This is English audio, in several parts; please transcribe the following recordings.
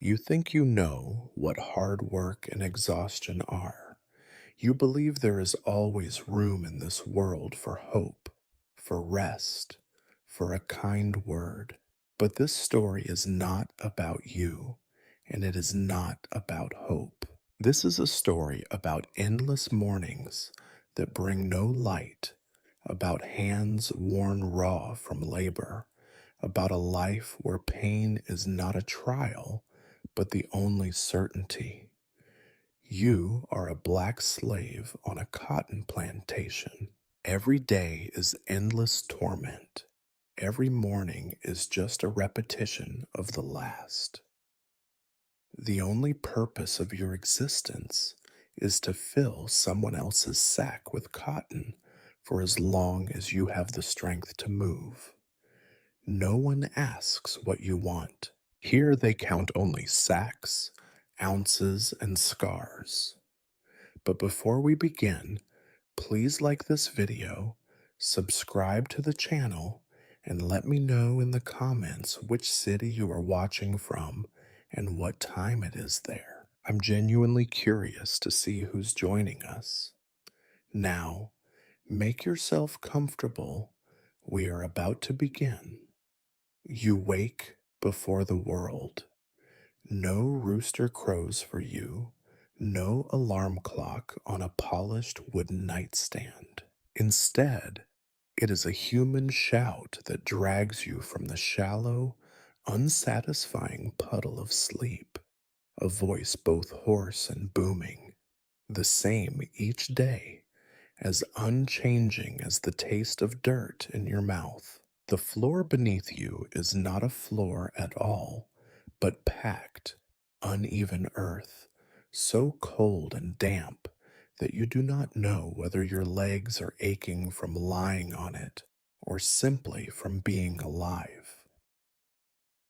You think you know what hard work and exhaustion are. You believe there is always room in this world for hope, for rest, for a kind word. But this story is not about you, and it is not about hope. This is a story about endless mornings that bring no light, about hands worn raw from labor, about a life where pain is not a trial, but the only certainty. You are a black slave on a cotton plantation. Every day is endless torment. Every morning is just a repetition of the last. The only purpose of your existence is to fill someone else's sack with cotton for as long as you have the strength to move. No one asks what you want. Here they count only sacks, ounces, and scars. But before we begin, please like this video, subscribe to the channel, and let me know in the comments which city you are watching from and what time it is there. I'm genuinely curious to see who's joining us. Now, make yourself comfortable. We are about to begin. You wake before the world. No rooster crows for you, no alarm clock on a polished wooden nightstand. Instead, it is a human shout that drags you from the shallow, unsatisfying puddle of sleep, a voice both hoarse and booming, the same each day, as unchanging as the taste of dirt in your mouth. The floor beneath you is not a floor at all, but packed, uneven earth, so cold and damp that you do not know whether your legs are aching from lying on it or simply from being alive.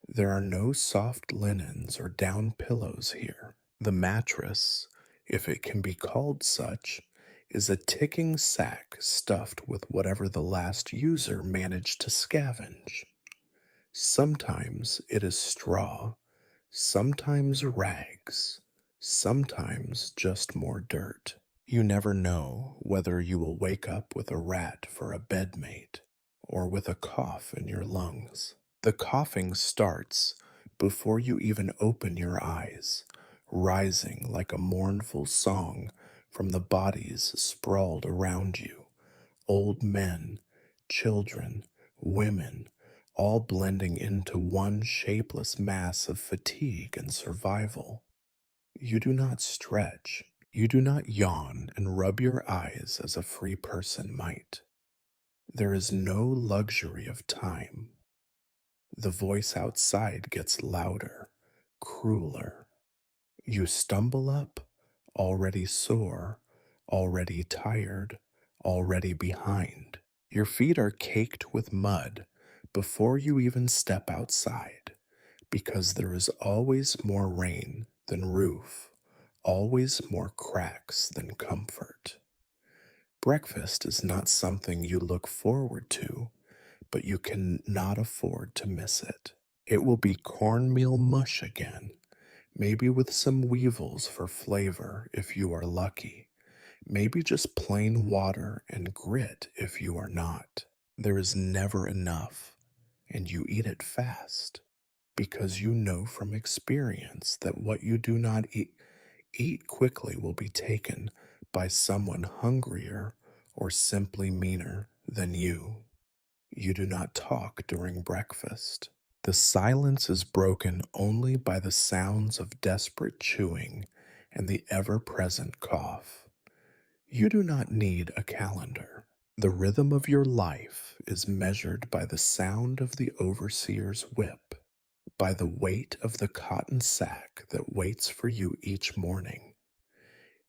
There are no soft linens or down pillows here. The mattress, if it can be called such, is a ticking sack stuffed with whatever the last user managed to scavenge. Sometimes it is straw, sometimes rags, sometimes just more dirt. You never know whether you will wake up with a rat for a bedmate or with a cough in your lungs. The coughing starts before you even open your eyes, rising like a mournful song from the bodies sprawled around you. Old men, children, women, all blending into one shapeless mass of fatigue and survival. You do not stretch. You do not yawn and rub your eyes as a free person might. There is no luxury of time. The voice outside gets louder, crueler. You stumble up, already sore, already tired, already behind. Your feet are caked with mud before you even step outside, because there is always more rain than roof, always more cracks than comfort. Breakfast is not something you look forward to, but you cannot afford to miss it. It will be cornmeal mush again, maybe with some weevils for flavor if you are lucky, maybe just plain water and grit if you are not. There is never enough, and you eat it fast because you know from experience that what you do not eat quickly will be taken by someone hungrier or simply meaner than you. You do not talk during breakfast. The silence is broken only by the sounds of desperate chewing and the ever present cough. You do not need a calendar. The rhythm of your life is measured by the sound of the overseer's whip, by the weight of the cotton sack that waits for you each morning.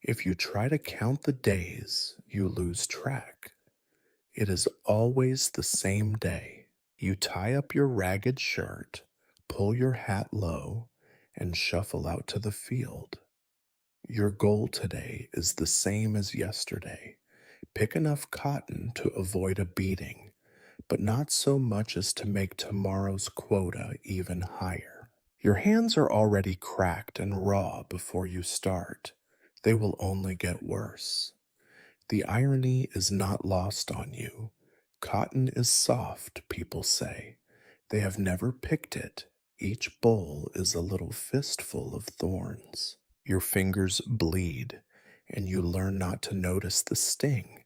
If you try to count the days, you lose track. It is always the same day. You tie up your ragged shirt, pull your hat low, and shuffle out to the field. Your goal today is the same as yesterday. Pick enough cotton to avoid a beating, but not so much as to make tomorrow's quota even higher. Your hands are already cracked and raw before you start. They will only get worse. The irony is not lost on you. Cotton is soft, people say. They have never picked it. Each bowl is a little fistful of thorns. Your fingers bleed, and you learn not to notice the sting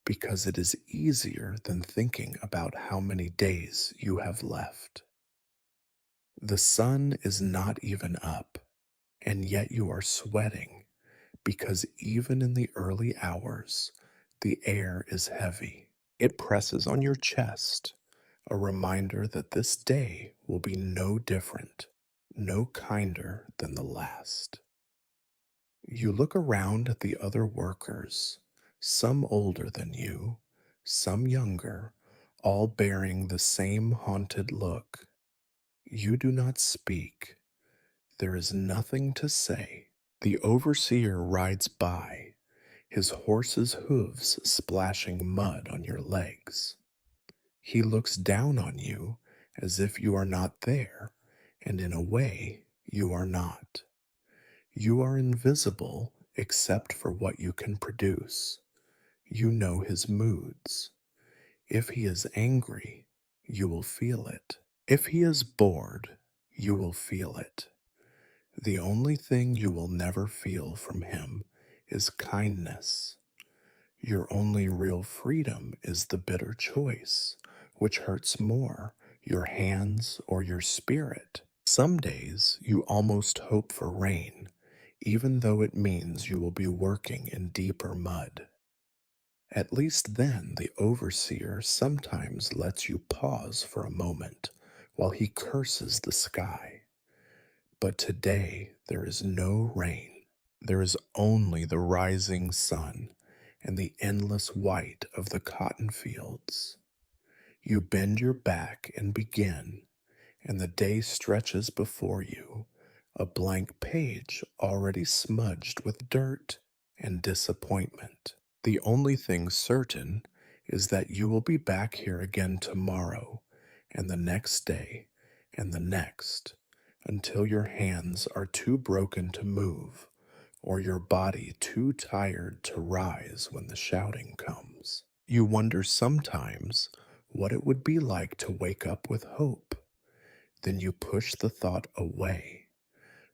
because it is easier than thinking about how many days you have left. The sun is not even up, and yet you are sweating because even in the early hours, the air is heavy. It presses on your chest, a reminder that this day will be no different, no kinder than the last. You look around at the other workers, some older than you, some younger, all bearing the same haunted look. You do not speak. There is nothing to say. The overseer rides by, his horse's hooves splashing mud on your legs. He looks down on you as if you are not there, and in a way, you are not. You are invisible except for what you can produce. You know his moods. If he is angry, you will feel it. If he is bored, you will feel it. The only thing you will never feel from him is kindness. Your only real freedom is the bitter choice, which hurts more, your hands or your spirit. Some days you almost hope for rain, even though it means you will be working in deeper mud. At least then the overseer sometimes lets you pause for a moment while he curses the sky. But today there is no rain. There is only the rising sun and the endless white of the cotton fields. You bend your back and begin, and the day stretches before you, a blank page already smudged with dirt and disappointment. The only thing certain is that you will be back here again tomorrow, and the next day, and the next, until your hands are too broken to move, or your body too tired to rise when the shouting comes. You wonder sometimes what it would be like to wake up with hope. Then you push the thought away.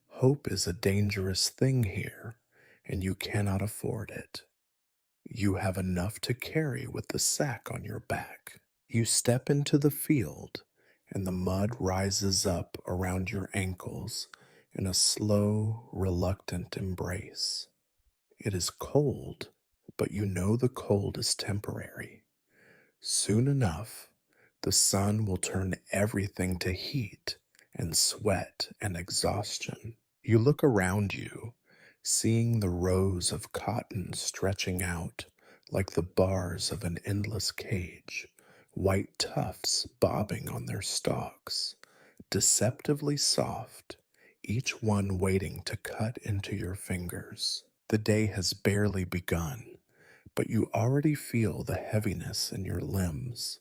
Hope is a dangerous thing here, and you cannot afford it. You have enough to carry with the sack on your back. You step into the field, and the mud rises up around your ankles in a slow, reluctant embrace. It is cold, but you know the cold is temporary. Soon enough, the sun will turn everything to heat and sweat and exhaustion. You look around you, seeing the rows of cotton stretching out like the bars of an endless cage, white tufts bobbing on their stalks, deceptively soft, each one waiting to cut into your fingers. The day has barely begun, but you already feel the heaviness in your limbs,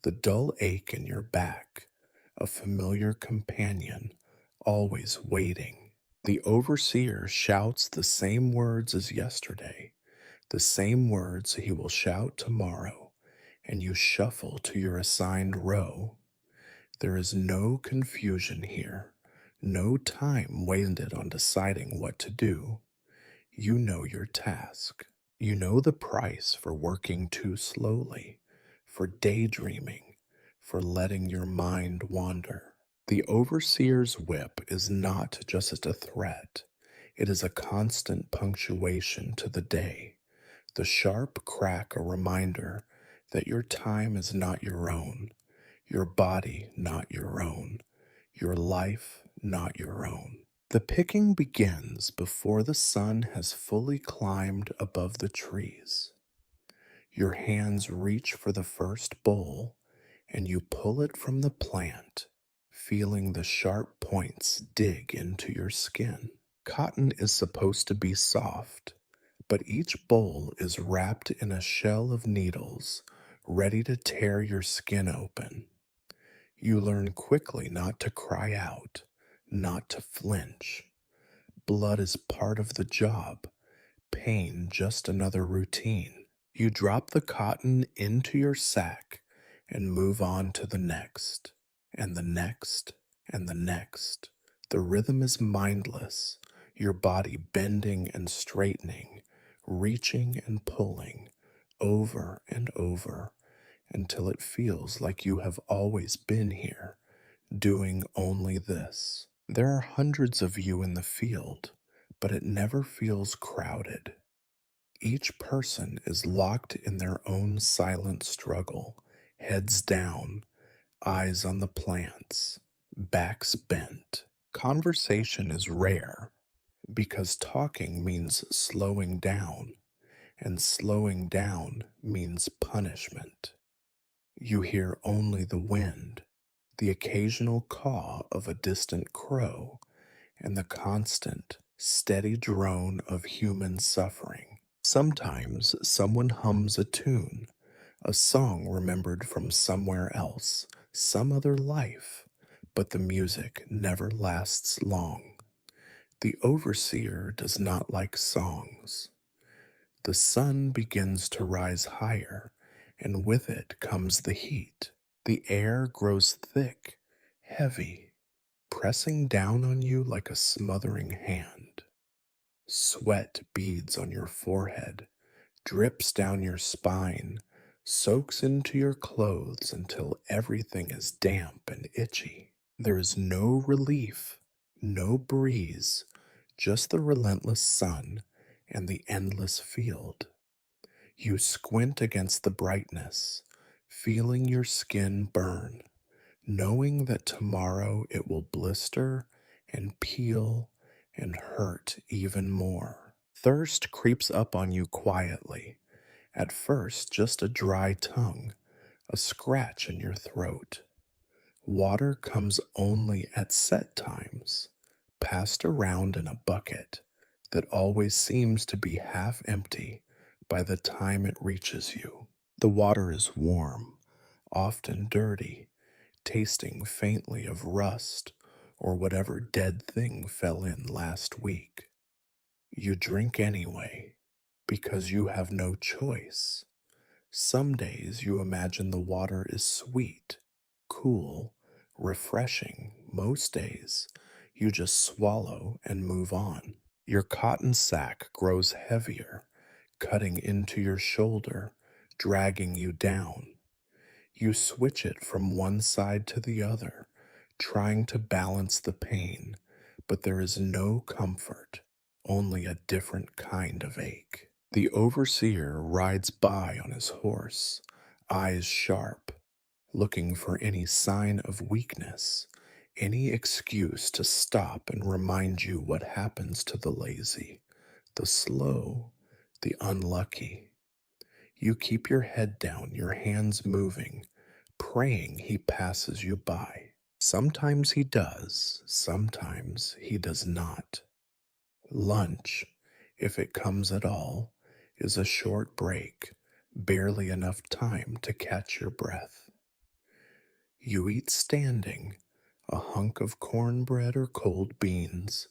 the dull ache in your back, a familiar companion, always waiting. The overseer shouts the same words as yesterday, the same words he will shout tomorrow, and you shuffle to your assigned row. There is no confusion here, no time wasted on deciding what to do. You know your task. You know the price for working too slowly, for daydreaming, for letting your mind wander. The overseer's whip is not just a threat, it is a constant punctuation to the day, the sharp crack a reminder that your time is not your own, your body not your own, your life not your own. The picking begins before the sun has fully climbed above the trees. Your hands reach for the first bowl, and you pull it from the plant, feeling the sharp points dig into your skin. Cotton is supposed to be soft, but each bowl is wrapped in a shell of needles, ready to tear your skin open. You learn quickly not to cry out, not to flinch. Blood is part of the job, pain just another routine. You drop the cotton into your sack and move on to the next, and the next, and the next. The rhythm is mindless, your body bending and straightening, reaching and pulling, over and over, until it feels like you have always been here, doing only this. There are hundreds of you in the field, but it never feels crowded. Each person is locked in their own silent struggle, heads down, eyes on the plants, backs bent. Conversation is rare because talking means slowing down, and slowing down means punishment. You hear only the wind, the occasional caw of a distant crow, and the constant, steady drone of human suffering. Sometimes someone hums a tune, a song remembered from somewhere else, some other life, but the music never lasts long. The overseer does not like songs. The sun begins to rise higher, and with it comes the heat. The air grows thick, heavy, pressing down on you like a smothering hand. Sweat beads on your forehead, drips down your spine, soaks into your clothes until everything is damp and itchy. There is no relief, no breeze, just the relentless sun and the endless field. You squint against the brightness, feeling your skin burn, knowing that tomorrow it will blister and peel and hurt even more. Thirst creeps up on you quietly, at first just a dry tongue, a scratch in your throat. Water comes only at set times, passed around in a bucket that always seems to be half empty by the time it reaches you. The water is warm, often dirty, tasting faintly of rust or whatever dead thing fell in last week. You drink anyway, because you have no choice. Some days you imagine the water is sweet, cool, refreshing. Most days you just swallow and move on. Your cotton sack grows heavier, cutting into your shoulder, dragging you down. You switch it from one side to the other, trying to balance the pain, but there is no comfort, only a different kind of ache. The overseer rides by on his horse, eyes sharp, looking for any sign of weakness, any excuse to stop and remind you what happens to the lazy, the slow, the unlucky. You keep your head down, your hands moving, praying he passes you by. Sometimes he does, sometimes he does not. Lunch, if it comes at all, is a short break, barely enough time to catch your breath. You eat standing, a hunk of cornbread or cold beans,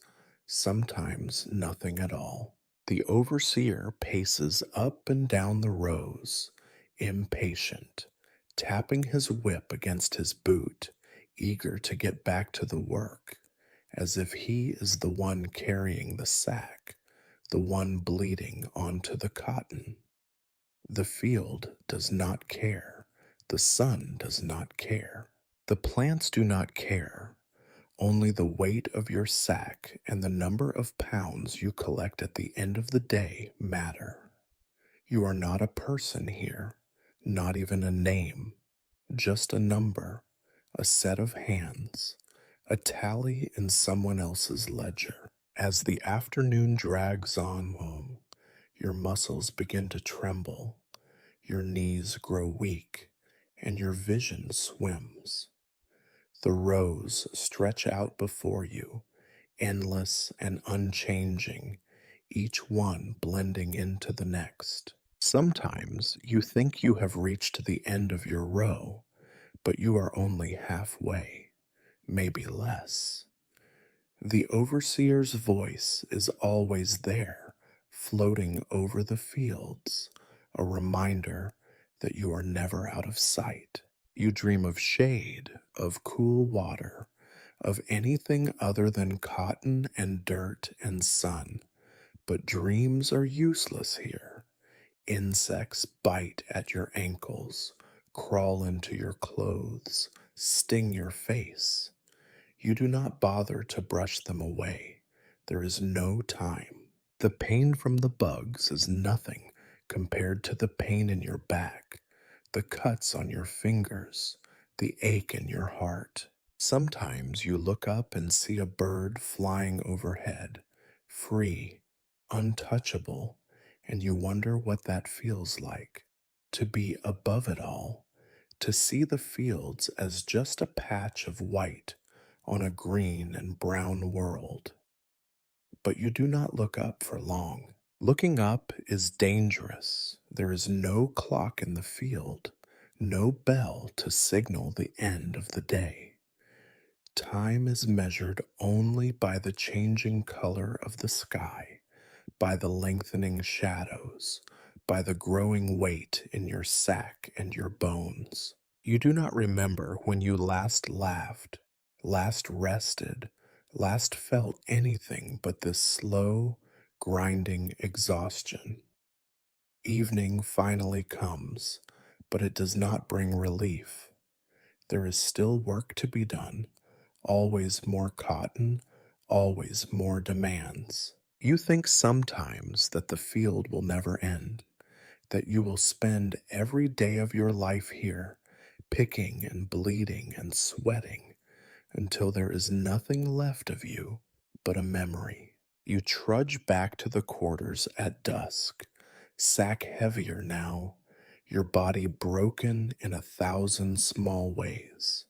sometimes nothing at all. The overseer paces up and down the rows, impatient, tapping his whip against his boot, eager to get back to the work, as if he is the one carrying the sack, the one bleeding onto the cotton. The field does not care. The sun does not care. The plants do not care. Only the weight of your sack and the number of pounds you collect at the end of the day matter. You are not a person here, not even a name, just a number, a set of hands, a tally in someone else's ledger. As the afternoon drags on home, your muscles begin to tremble, your knees grow weak, and your vision swims. The rows stretch out before you, endless and unchanging, each one blending into the next. Sometimes you think you have reached the end of your row, but you are only halfway, maybe less. The overseer's voice is always there, floating over the fields, a reminder that you are never out of sight. You dream of shade, of cool water, of anything other than cotton and dirt and sun. But dreams are useless here. Insects bite at your ankles, crawl into your clothes, sting your face. You do not bother to brush them away. There is no time. The pain from the bugs is nothing compared to the pain in your back, the cuts on your fingers, the ache in your heart. Sometimes you look up and see a bird flying overhead, free, untouchable, and you wonder what that feels like to be above it all, to see the fields as just a patch of white on a green and brown world. But you do not look up for long. Looking up is dangerous. There is no clock in the field, no bell to signal the end of the day. Time is measured only by the changing color of the sky, by the lengthening shadows, by the growing weight in your sack and your bones. You do not remember when you last laughed, last rested, last felt anything but this slow, grinding exhaustion. Evening finally comes, but it does not bring relief. There is still work to be done, always more cotton, always more demands. You think sometimes that the field will never end, that you will spend every day of your life here, picking and bleeding and sweating until there is nothing left of you but a memory. You trudge back to the quarters at dusk, sack heavier now, your body broken in 1,000 small ways.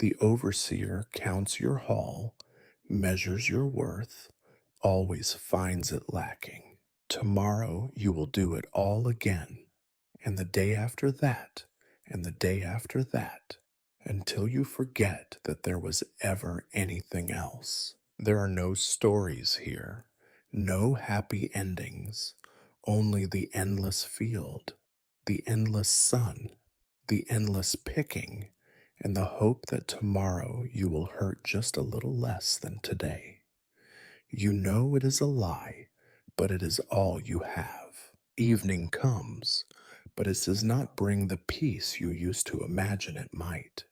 The overseer counts your haul, measures your worth, always finds it lacking. Tomorrow you will do it all again, and the day after that, and the day after that, until you forget that there was ever anything else. There are no stories here, no happy endings, only the endless field, the endless sun, the endless picking, and the hope that tomorrow you will hurt just a little less than today. You know it is a lie, but it is all you have. Evening comes, but it does not bring the peace you used to imagine it might.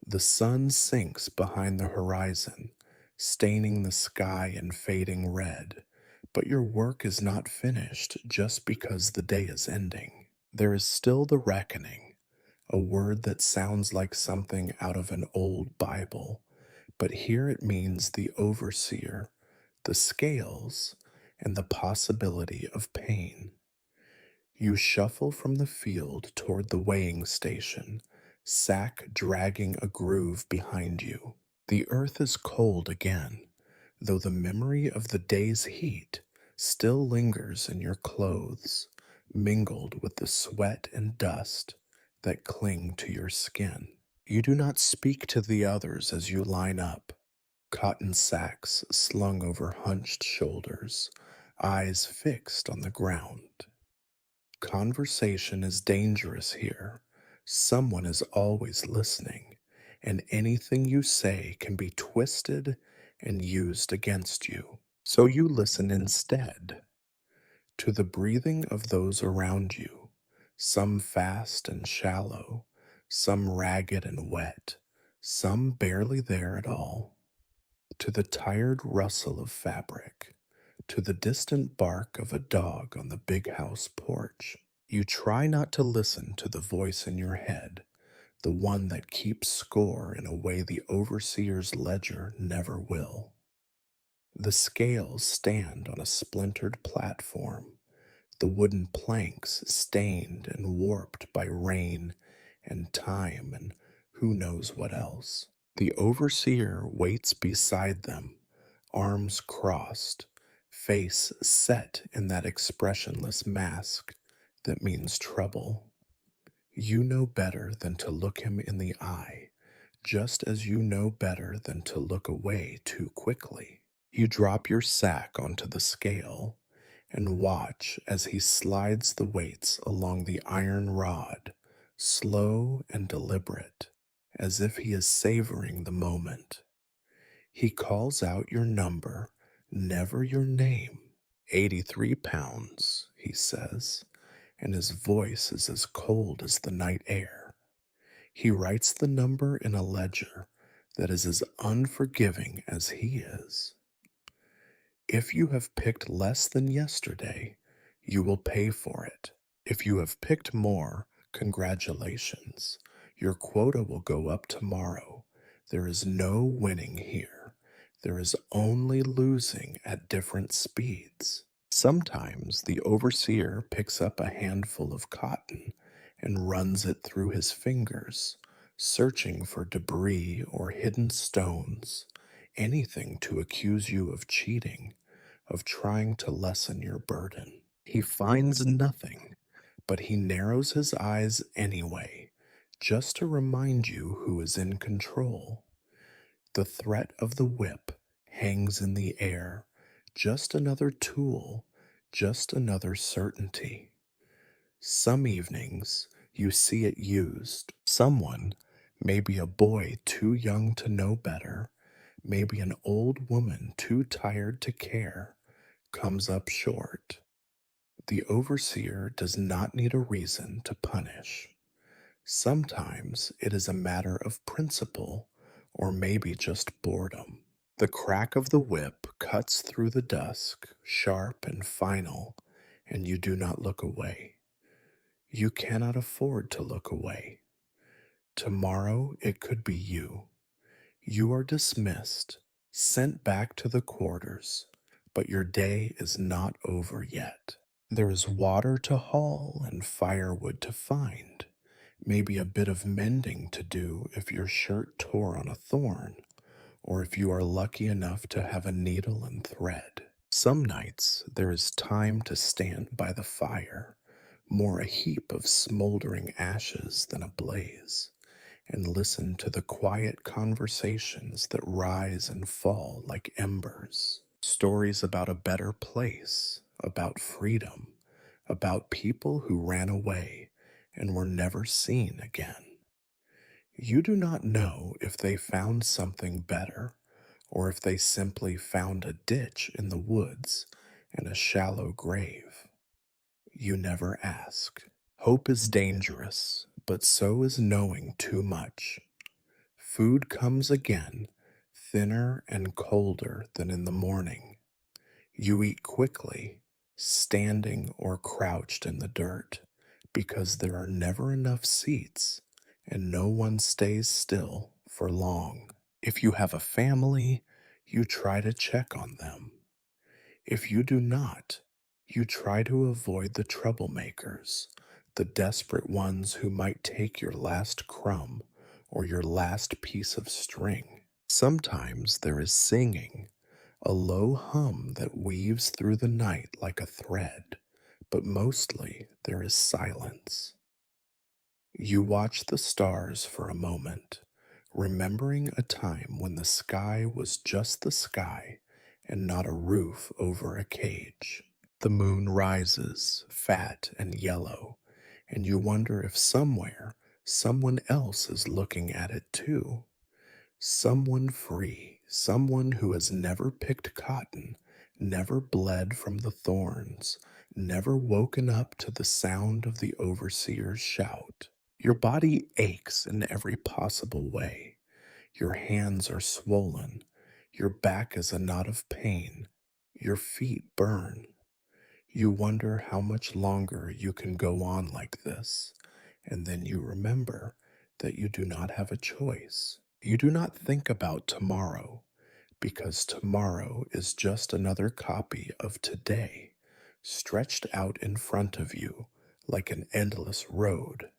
The sun sinks behind the horizon, staining the sky and fading red, but your work is not finished just because the day is ending. There is still the reckoning, a word that sounds like something out of an old Bible, but here it means the overseer, the scales, and the possibility of pain. You shuffle from the field toward the weighing station, sack dragging a groove behind you. The earth is cold again, though the memory of the day's heat still lingers in your clothes, mingled with the sweat and dust that cling to your skin. You do not speak to the others as you line up, cotton sacks slung over hunched shoulders, eyes fixed on the ground. Conversation is dangerous here. Someone is always listening, and anything you say can be twisted and used against you. So you listen instead to the breathing of those around you, some fast and shallow, some ragged and wet, some barely there at all, to the tired rustle of fabric, to the distant bark of a dog on the big house porch. You try not to listen to the voice in your head, the one that keeps score in a way the overseer's ledger never will. The scales stand on a splintered platform, the wooden planks stained and warped by rain and time and who knows what else. The overseer waits beside them, arms crossed, face set in that expressionless mask that means trouble. You know better than to look him in the eye, just as you know better than to look away too quickly. You drop your sack onto the scale and watch as he slides the weights along the iron rod, slow and deliberate, as if he is savoring the moment. He calls out your number, never your name. 83 pounds, he says, and his voice is as cold as the night air. He writes the number in a ledger that is as unforgiving as he is. If you have picked less than yesterday, you will pay for it. If you have picked more, congratulations. Your quota will go up tomorrow. There is no winning here. There is only losing at different speeds. Sometimes the overseer picks up a handful of cotton and runs it through his fingers, searching for debris or hidden stones, anything to accuse you of cheating, of trying to lessen your burden. He finds nothing, but he narrows his eyes anyway, just to remind you who is in control. The threat of the whip hangs in the air, just another tool, just another certainty. Some evenings you see it used. Someone, maybe a boy too young to know better, maybe an old woman too tired to care, comes up short. The overseer does not need a reason to punish. Sometimes it is a matter of principle, or maybe just boredom. The crack of the whip cuts through the dusk, sharp and final, and you do not look away. You cannot afford to look away. Tomorrow it could be you. You are dismissed, sent back to the quarters, but your day is not over yet. There is water to haul and firewood to find, maybe a bit of mending to do if your shirt tore on a thorn, or if you are lucky enough to have a needle and thread. Some nights there is time to stand by the fire, more a heap of smoldering ashes than a blaze, and listen to the quiet conversations that rise and fall like embers. Stories about a better place, about freedom, about people who ran away and were never seen again. You do not know if they found something better or if they simply found a ditch in the woods and a shallow grave. You never ask. Hope is dangerous, but so is knowing too much. Food comes again, thinner and colder than in the morning. You eat quickly, standing or crouched in the dirt, because there are never enough seats and no one stays still for long. If you have a family, you try to check on them. If you do not, you try to avoid the troublemakers, the desperate ones who might take your last crumb or your last piece of string. Sometimes there is singing, a low hum that weaves through the night like a thread, but mostly there is silence. You watch the stars for a moment, remembering a time when the sky was just the sky and not a roof over a cage. The moon rises, fat and yellow, and you wonder if somewhere someone else is looking at it too. Someone free, someone who has never picked cotton, never bled from the thorns, never woken up to the sound of the overseer's shout. Your body aches in every possible way. Your hands are swollen. Your back is a knot of pain. Your feet burn. You wonder how much longer you can go on like this, and then you remember that you do not have a choice. You do not think about tomorrow, because tomorrow is just another copy of today, stretched out in front of you like an endless road.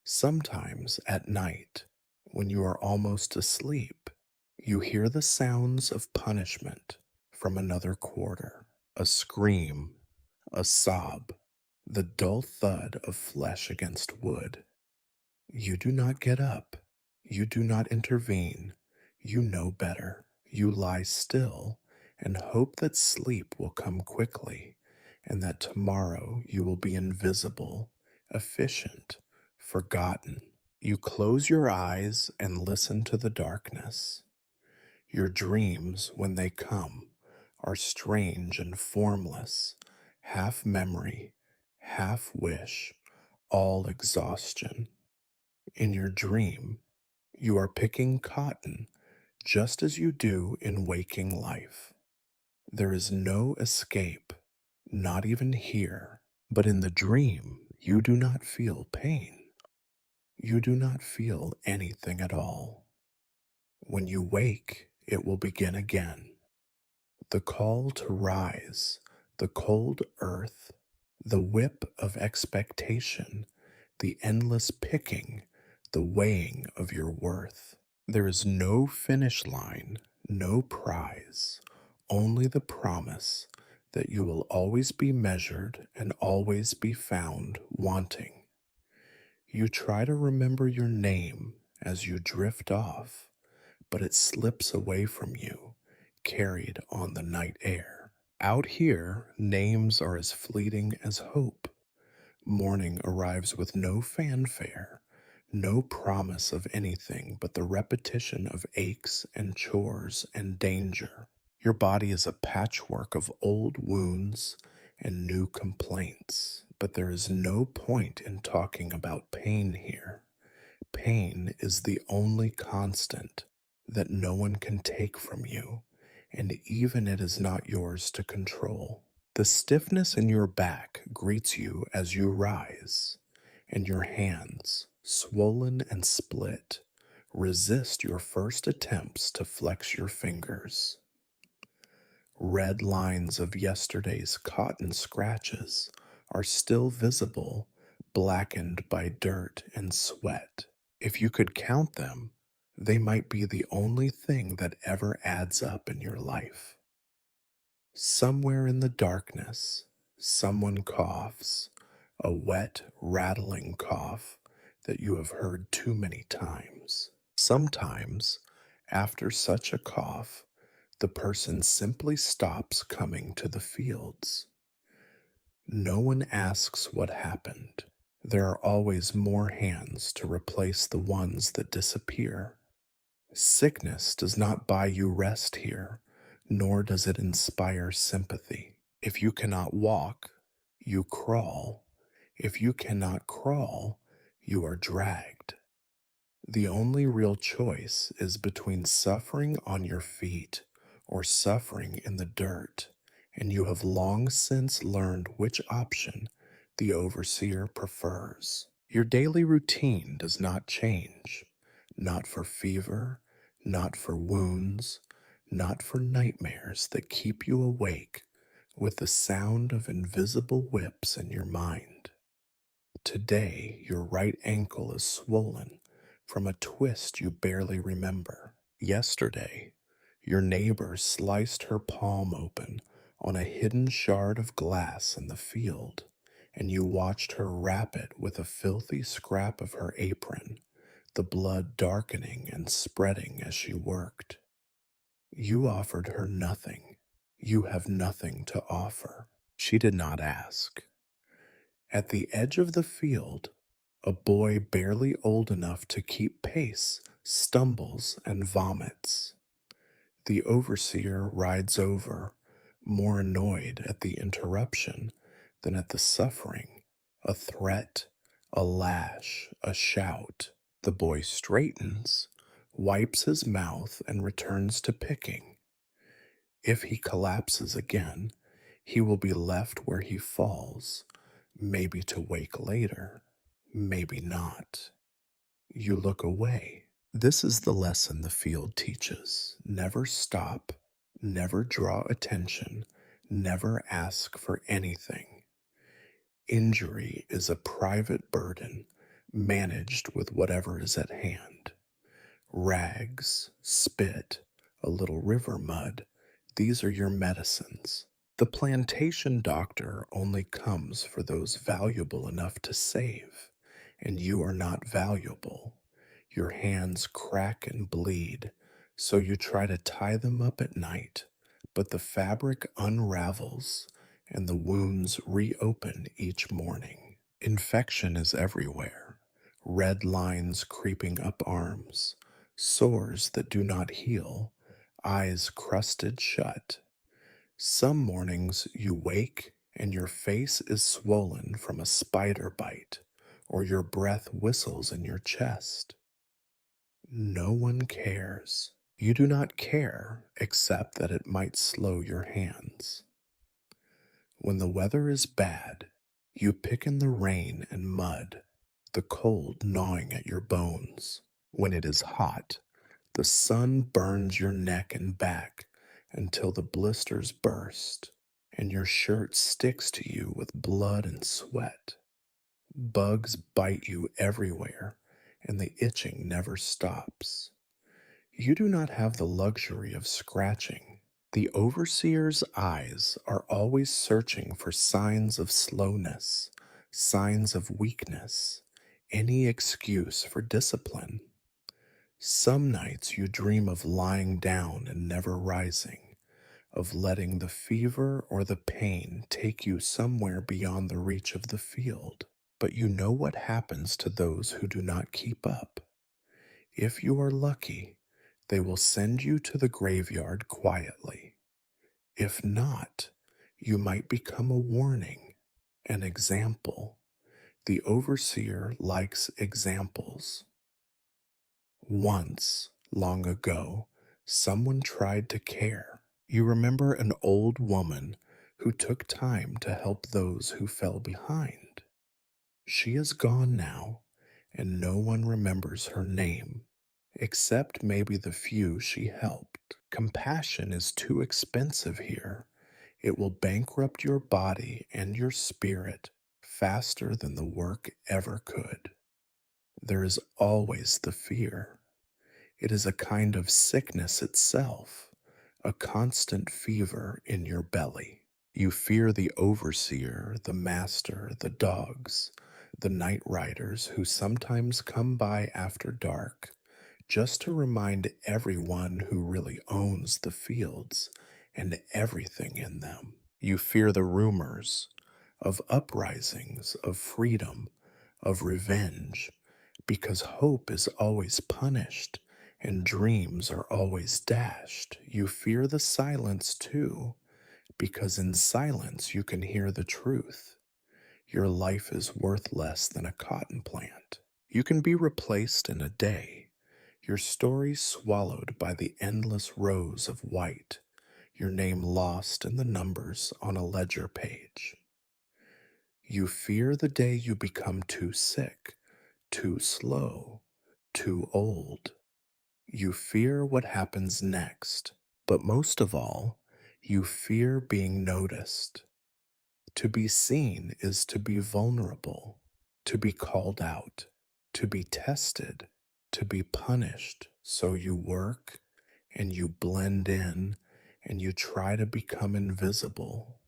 Sometimes at night, when you are almost asleep, you hear the sounds of punishment from another quarter, a scream, a sob, the dull thud of flesh against wood. You do not get up. You do not intervene. You know better. You lie still and hope that sleep will come quickly and that tomorrow you will be invisible, efficient, forgotten. You close your eyes and listen to the darkness. Your dreams, when they come, are strange and formless, half memory, half wish, all exhaustion. In your dream, you are picking cotton just as you do in waking life. There is no escape, not even here. But in the dream, you do not feel pain. You do not feel anything at all. When you wake, it will begin again. The call to rise, the cold earth, the whip of expectation, the endless picking, the weighing of your worth. There is no finish line, no prize, only the promise that you will always be measured and always be found wanting. You try to remember your name as you drift off, but it slips away from you, carried on the night air. Out here, names are as fleeting as hope. Morning arrives with no fanfare, no promise of anything but the repetition of aches and chores and danger. Your body is a patchwork of old wounds and new complaints, but there is no point in talking about pain here. Pain is the only constant that no one can take from you, and even it is not yours to control. The stiffness in your back greets you as you rise, and your hands, swollen and split, resist your first attempts to flex your fingers. Red lines of yesterday's cotton scratches are still visible, blackened by dirt and sweat. If you could count them, they might be the only thing that ever adds up in your life. Somewhere in the darkness, someone coughs, a wet, rattling cough that you have heard too many times. Sometimes, after such a cough, the person simply stops coming to the fields. No one asks what happened. There are always more hands to replace the ones that disappear. Sickness does not buy you rest here, nor does it inspire sympathy. If you cannot walk, you crawl. If you cannot crawl, you are dragged. The only real choice is between suffering on your feet or suffering in the dirt, and you have long since learned which option the overseer prefers. Your daily routine does not change, not for fever, not for wounds, not for nightmares that keep you awake with the sound of invisible whips in your mind. Today, your right ankle is swollen from a twist you barely remember. Yesterday, your neighbor sliced her palm open on a hidden shard of glass in the field, and you watched her wrap it with a filthy scrap of her apron, the blood darkening and spreading as she worked. You offered her nothing. You have nothing to offer. She did not ask. At the edge of the field, a boy barely old enough to keep pace stumbles and vomits. The overseer rides over, more annoyed at the interruption than at the suffering. A threat, a lash, a shout. The boy straightens, wipes his mouth, and returns to picking. If he collapses again, he will be left where he falls, maybe to wake later, maybe not. You look away. This is the lesson the field teaches. Never stop, never draw attention, never ask for anything. Injury is a private burden managed with whatever is at hand. Rags, spit, a little river mud, these are your medicines. The plantation doctor only comes for those valuable enough to save, and you are not valuable. Your hands crack and bleed, so you try to tie them up at night, but the fabric unravels and the wounds reopen each morning. Infection is everywhere, red lines creeping up arms, sores that do not heal, eyes crusted shut. Some mornings you wake and your face is swollen from a spider bite, or your breath whistles in your chest. No one cares. You do not care except that it might slow your hands. When the weather is bad, you pick in the rain and mud, the cold gnawing at your bones. When it is hot, the sun burns your neck and back until the blisters burst, and your shirt sticks to you with blood and sweat. Bugs bite you everywhere, and the itching never stops. You do not have the luxury of scratching. The overseer's eyes are always searching for signs of slowness, signs of weakness, any excuse for discipline. Some nights you dream of lying down and never rising, of letting the fever or the pain take you somewhere beyond the reach of the field. But you know what happens to those who do not keep up. If you are lucky, they will send you to the graveyard quietly. If not, you might become a warning, an example. The overseer likes examples. Once, long ago, someone tried to care. You remember an old woman who took time to help those who fell behind. She is gone now, and no one remembers her name, except maybe the few she helped. Compassion is too expensive here. It will bankrupt your body and your spirit faster than the work ever could. There is always the fear. It is a kind of sickness itself, a constant fever in your belly. You fear the overseer, the master, the dogs, the night riders who sometimes come by after dark just to remind everyone who really owns the fields and everything in them. You fear the rumors of uprisings, of freedom, of revenge, because hope is always punished and dreams are always dashed. You fear the silence too, because in silence you can hear the truth. Your life is worth less than a cotton plant. You can be replaced in a day, your story swallowed by the endless rows of white, your name lost in the numbers on a ledger page. You fear the day you become too sick, too slow, too old. You fear what happens next, but most of all, you fear being noticed. To be seen is to be vulnerable, to be called out, to be tested, to be punished. So you work and you blend in and you try to become invisible.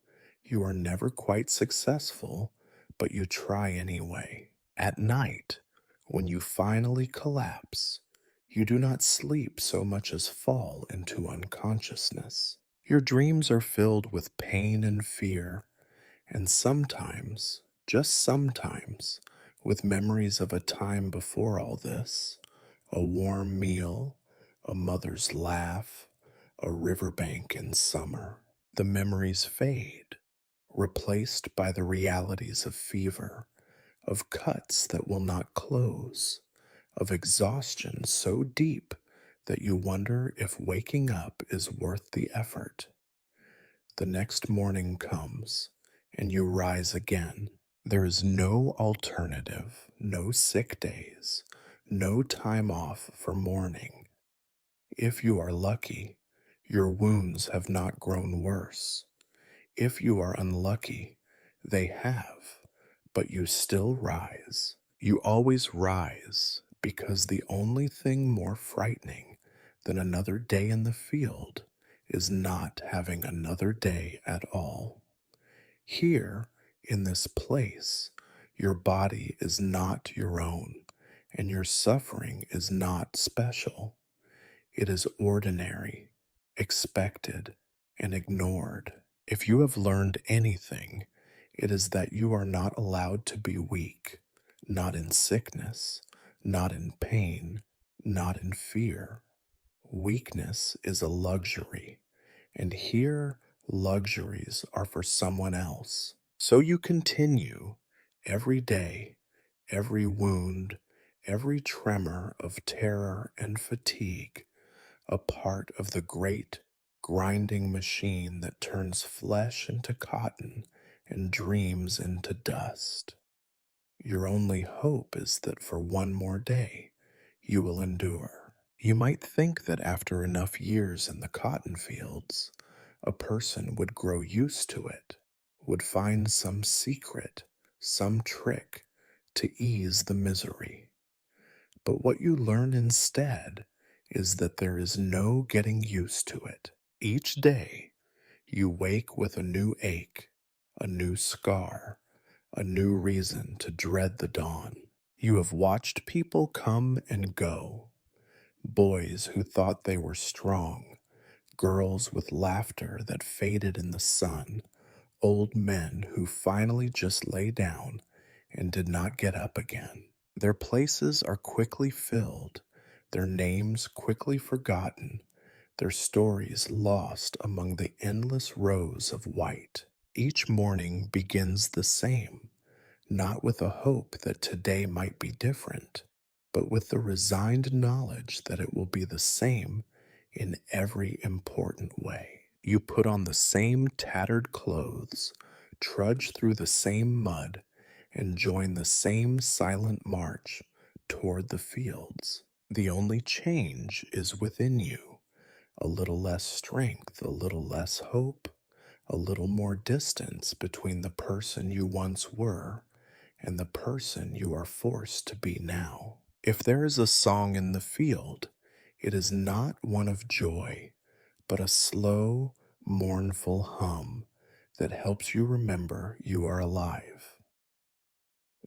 You are never quite successful, but you try anyway. At night, when you finally collapse, you do not sleep so much as fall into unconsciousness. Your dreams are filled with pain and fear, and sometimes, just sometimes, with memories of a time before all this, a warm meal, a mother's laugh, a riverbank in summer. The memories fade, replaced by the realities of fever, of cuts that will not close, of exhaustion so deep that you wonder if waking up is worth the effort. The next morning comes, and you rise again. There is no alternative, no sick days, no time off for mourning. If you are lucky, your wounds have not grown worse. If you are unlucky, they have, but you still rise. You always rise because the only thing more frightening than another day in the field is not having another day at all. Here, in this place, your body is not your own, and your suffering is not special. It is ordinary, expected, and ignored. If you have learned anything, it is that you are not allowed to be weak, not in sickness, not in pain, not in fear. Weakness is a luxury, and here luxuries are for someone else. So you continue every day, every wound, every tremor of terror and fatigue, a part of the great grinding machine that turns flesh into cotton and dreams into dust. Your only hope is that for one more day you will endure. You might think that after enough years in the cotton fields, a person would grow used to it, would find some secret, some trick to ease the misery. But what you learn instead is that there is no getting used to it. Each day, you wake with a new ache, a new scar, a new reason to dread the dawn. You have watched people come and go, boys who thought they were strong, girls with laughter that faded in the sun, old men who finally just lay down and did not get up again. Their places are quickly filled, their names quickly forgotten, their stories lost among the endless rows of white. Each morning begins the same, not with a hope that today might be different, but with the resigned knowledge that it will be the same in every important way. You put on the same tattered clothes, trudge through the same mud, and join the same silent march toward the fields. The only change is within you, a little less strength, a little less hope, a little more distance between the person you once were and the person you are forced to be now. If there is a song in the field, it is not one of joy, but a slow, mournful hum that helps you remember you are alive.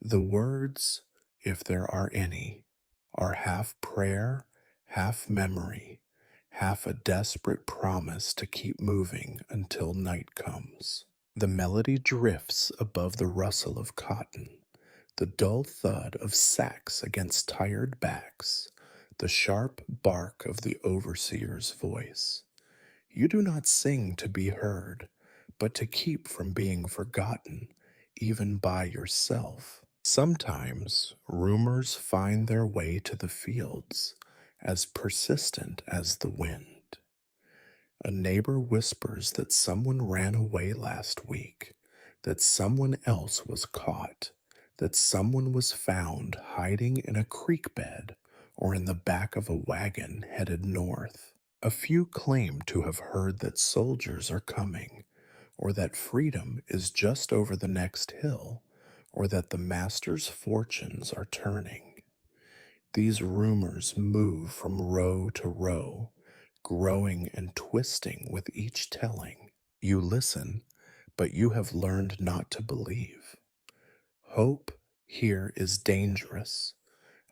The words, if there are any, are half prayer, half memory, half a desperate promise to keep moving until night comes. The melody drifts above the rustle of cotton, the dull thud of sacks against tired backs, the sharp bark of the overseer's voice. You do not sing to be heard, but to keep from being forgotten, even by yourself. Sometimes rumors find their way to the fields, as persistent as the wind. A neighbor whispers that someone ran away last week, that someone else was caught, that someone was found hiding in a creek bed or in the back of a wagon headed north. A few claim to have heard that soldiers are coming, or that freedom is just over the next hill, or that the master's fortunes are turning. These rumors move from row to row, growing and twisting with each telling. You listen, but you have learned not to believe. Hope here is dangerous,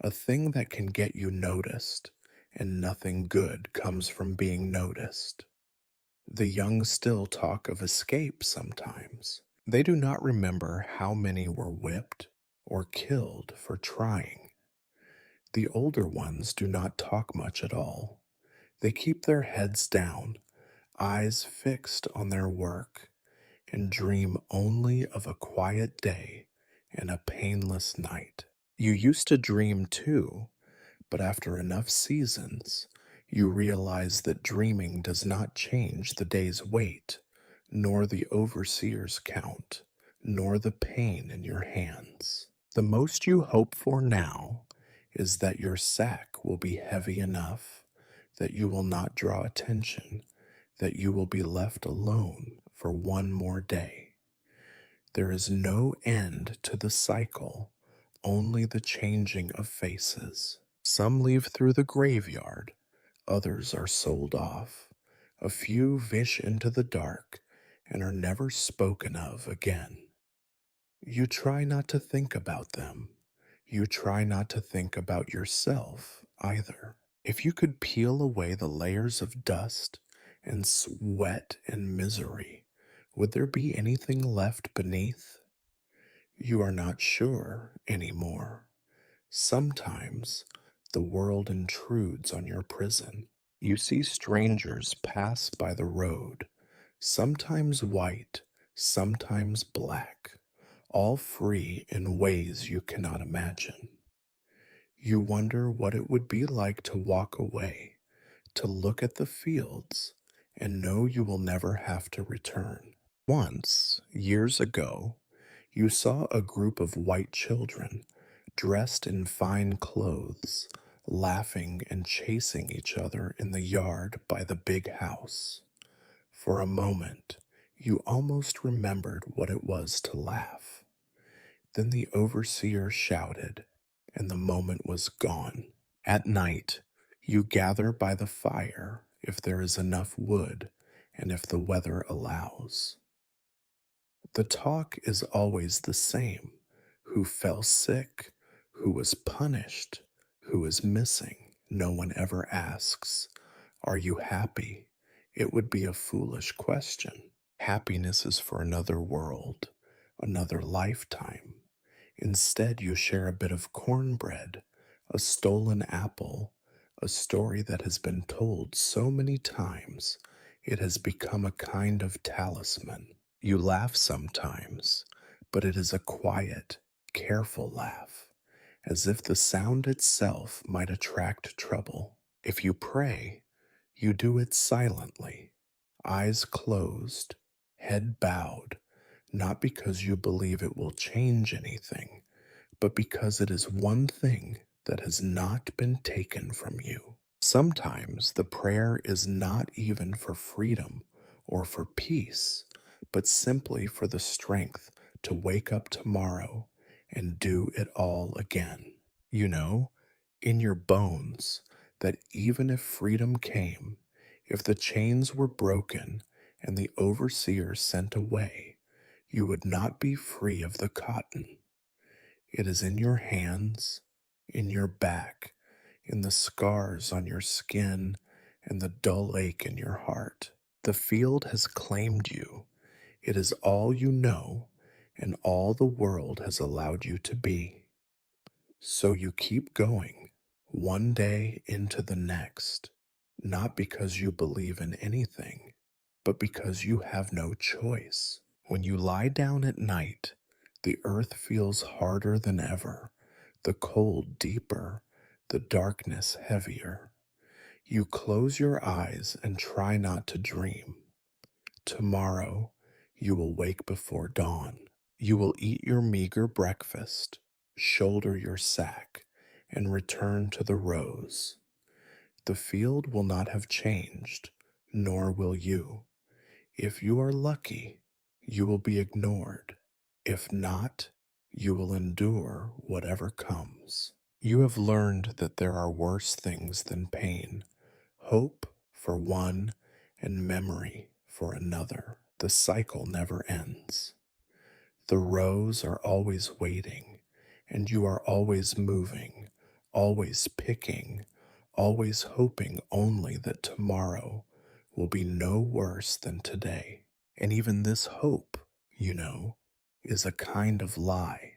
a thing that can get you noticed, and nothing good comes from being noticed. The young still talk of escape sometimes. They do not remember how many were whipped or killed for trying. The older ones do not talk much at all. They keep their heads down, eyes fixed on their work, and dream only of a quiet day and a painless night. You used to dream too, but after enough seasons, you realize that dreaming does not change the day's weight, nor the overseer's count, nor the pain in your hands. The most you hope for now is that your sack will be heavy enough, that you will not draw attention, that you will be left alone for one more day. There is no end to the cycle, only the changing of faces. Some leave through the graveyard, others are sold off. A few vish into the dark and are never spoken of again. You try not to think about them. You try not to think about yourself either. If you could peel away the layers of dust and sweat and misery, would there be anything left beneath? You are not sure anymore. Sometimes the world intrudes on your prison. You see strangers pass by the road, sometimes white, sometimes black, all free in ways you cannot imagine. You wonder what it would be like to walk away, to look at the fields, and know you will never have to return. Once, years ago, you saw a group of white children dressed in fine clothes, laughing and chasing each other in the yard by the big house. For a moment, you almost remembered what it was to laugh. Then the overseer shouted, and the moment was gone. At night, you gather by the fire if there is enough wood and if the weather allows. The talk is always the same: who fell sick, who was punished, who is missing. No one ever asks, "Are you happy?" It would be a foolish question. Happiness is for another world, another lifetime. Instead, you share a bit of cornbread, a stolen apple, a story that has been told so many times it has become a kind of talisman. You laugh sometimes, but it is a quiet, careful laugh, as if the sound itself might attract trouble. If you pray, you do it silently, eyes closed, head bowed, not because you believe it will change anything, but because it is one thing that has not been taken from you. Sometimes the prayer is not even for freedom or for peace, but simply for the strength to wake up tomorrow and do it all again. You know, in your bones, that even if freedom came, if the chains were broken and the overseer sent away, you would not be free of the cotton. It is in your hands, in your back, in the scars on your skin, and the dull ache in your heart. The field has claimed you. It is all you know and all the world has allowed you to be. So you keep going, one day into the next, not because you believe in anything, but because you have no choice. When you lie down at night, the earth feels harder than ever, the cold deeper, the darkness heavier. You close your eyes and try not to dream. Tomorrow, you will wake before dawn. You will eat your meager breakfast, shoulder your sack, and return to the rows. The field will not have changed, nor will you. If you are lucky, you will be ignored. If not, you will endure whatever comes. You have learned that there are worse things than pain: hope for one and memory for another. The cycle never ends. The rows are always waiting, and you are always moving, always picking, always hoping only that tomorrow will be no worse than today. And even this hope, you know, is a kind of lie.